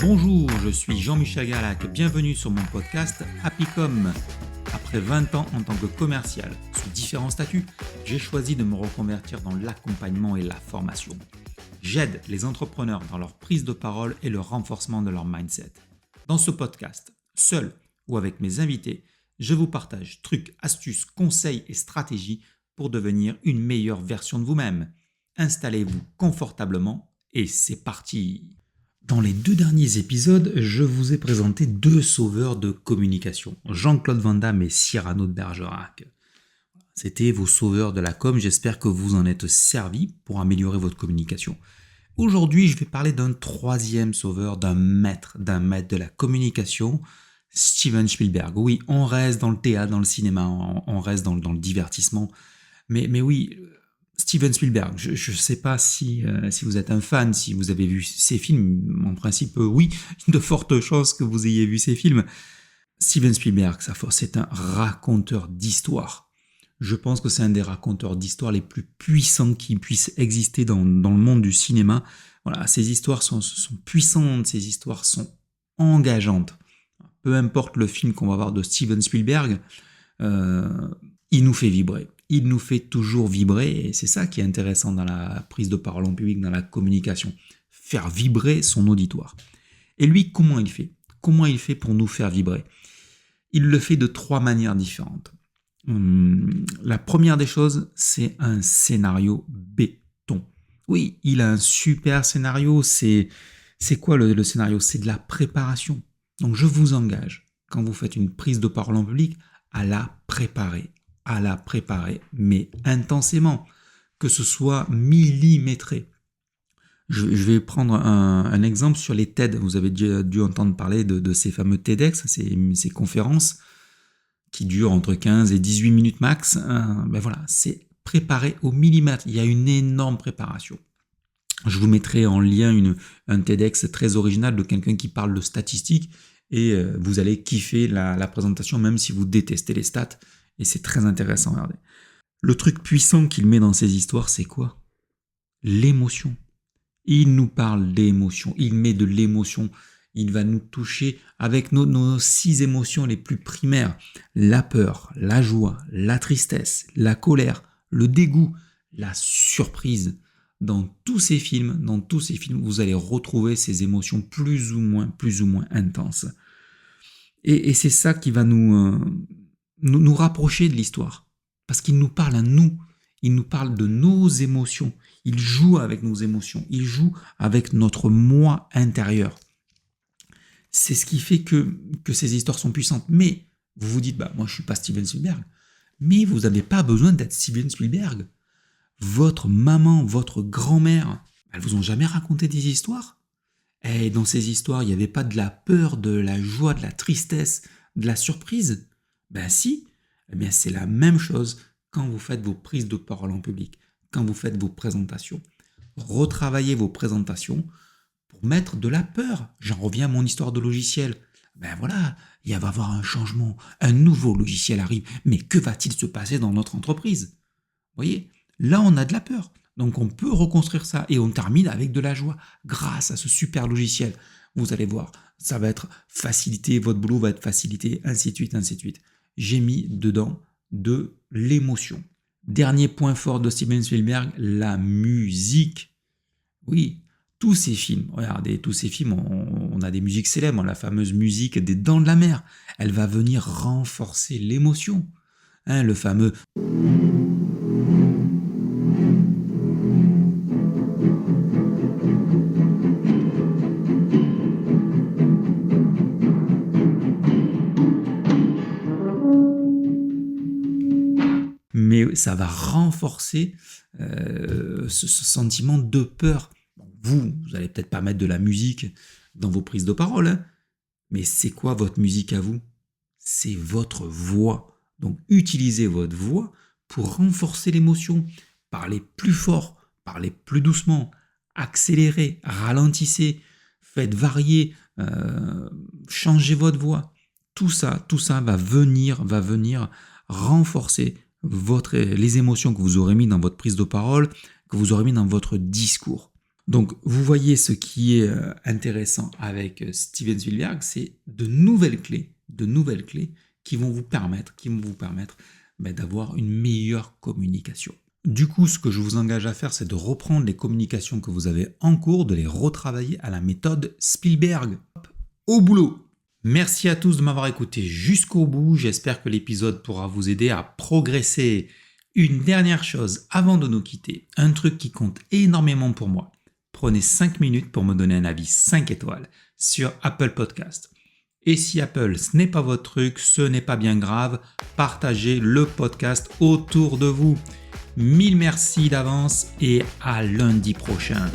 Bonjour, je suis Jean-Michel Garlac, bienvenue sur mon podcast Happycom. Après 20 ans en tant que commercial, sous différents statuts, j'ai choisi de me reconvertir dans l'accompagnement et la formation. J'aide les entrepreneurs dans leur prise de parole et le renforcement de leur mindset. Dans ce podcast, seul ou avec mes invités, je vous partage trucs, astuces, conseils et stratégies pour devenir une meilleure version de vous-même. Installez-vous confortablement et c'est parti! Dans les 2 derniers épisodes, je vous ai présenté 2 sauveurs de communication, Jean-Claude Van Damme et Cyrano de Bergerac. C'était vos sauveurs de la com, j'espère que vous en êtes servis pour améliorer votre communication. Aujourd'hui, je vais parler d'un 3e sauveur, d'un maître de la communication, Steven Spielberg. Oui, on reste dans le théâtre, dans le cinéma, on reste dans le divertissement, mais oui... Steven Spielberg, je ne sais pas si vous êtes un fan, si vous avez vu ses films, en principe oui, de fortes chances que vous ayez vu ces films. Steven Spielberg, c'est un raconteur d'histoire. Je pense que c'est un des raconteurs d'histoire les plus puissants qui puissent exister dans le monde du cinéma. Voilà, ces histoires sont puissantes, ces histoires sont engageantes. Peu importe le film qu'on va voir de Steven Spielberg, il nous fait vibrer. Il nous fait toujours vibrer et c'est ça qui est intéressant dans la prise de parole en public, dans la communication. Faire vibrer son auditoire. Et lui, comment il fait ? Comment il fait pour nous faire vibrer ? Il le fait de 3 manières différentes. La première des choses, c'est un scénario béton. Oui, il a un super scénario. C'est quoi le scénario ? C'est de la préparation. Donc je vous engage, quand vous faites une prise de parole en public, à la préparer, mais intensément, que ce soit millimétré. Je vais prendre un exemple sur les TED. Vous avez dû entendre parler de ces fameux TEDx, ces conférences qui durent entre 15 et 18 minutes max. Voilà, c'est préparé au millimètre. Il y a une énorme préparation. Je vous mettrai en lien un TEDx très original de quelqu'un qui parle de statistiques et vous allez kiffer la présentation même si vous détestez les stats. Et c'est très intéressant, regardez. Le truc puissant qu'il met dans ses histoires, c'est quoi ? L'émotion. Il nous parle d'émotion, il met de l'émotion, il va nous toucher avec nos 6 émotions les plus primaires. La peur, la joie, la tristesse, la colère, le dégoût, la surprise. Dans tous ces films, vous allez retrouver ces émotions plus ou moins intenses. Et c'est ça qui va nous rapprocher de l'histoire. Parce qu'il nous parle à nous. Il nous parle de nos émotions. Il joue avec nos émotions. Il joue avec notre moi intérieur. C'est ce qui fait que ces histoires sont puissantes. Mais vous vous dites, moi je suis pas Steven Spielberg. Mais vous n'avez pas besoin d'être Steven Spielberg. Votre maman, votre grand-mère, elles vous ont jamais raconté des histoires ? Et dans ces histoires, il n'y avait pas de la peur, de la joie, de la tristesse, de la surprise ? Si, c'est la même chose quand vous faites vos prises de parole en public, quand vous faites vos présentations. Retravaillez vos présentations pour mettre de la peur. J'en reviens à mon histoire de logiciel. Il va y avoir un changement, un nouveau logiciel arrive. Mais que va-t-il se passer dans notre entreprise ? Vous voyez, là on a de la peur. Donc on peut reconstruire ça et on termine avec de la joie grâce à ce super logiciel. Vous allez voir, ça va être facilité, votre boulot va être facilité, ainsi de suite. J'ai mis dedans de l'émotion. Dernier point fort de Steven Spielberg, la musique. Oui, tous ces films, regardez, on a des musiques célèbres, la fameuse musique des Dents de la Mer. Elle va venir renforcer l'émotion. Le fameux... Mais ça va renforcer ce sentiment de peur. Vous allez peut-être pas mettre de la musique dans vos prises de parole, mais c'est quoi votre musique à vous ? C'est votre voix. Donc utilisez votre voix pour renforcer l'émotion. Parlez plus fort, parlez plus doucement, accélérez, ralentissez, faites varier, changez votre voix. Tout ça va venir renforcer les émotions que vous aurez mis dans votre prise de parole, que vous aurez mis dans votre discours. Donc, vous voyez ce qui est intéressant avec Steven Spielberg, c'est de nouvelles clés qui vont vous permettre d'avoir une meilleure communication. Du coup, ce que je vous engage à faire, c'est de reprendre les communications que vous avez en cours, de les retravailler à la méthode Spielberg. Au boulot! Merci à tous de m'avoir écouté jusqu'au bout. J'espère que l'épisode pourra vous aider à progresser. Une dernière chose avant de nous quitter, un truc qui compte énormément pour moi. Prenez 5 minutes pour me donner un avis 5 étoiles sur Apple Podcast. Et si Apple, ce n'est pas votre truc, ce n'est pas bien grave, partagez le podcast autour de vous. 1000 merci d'avance et à lundi prochain.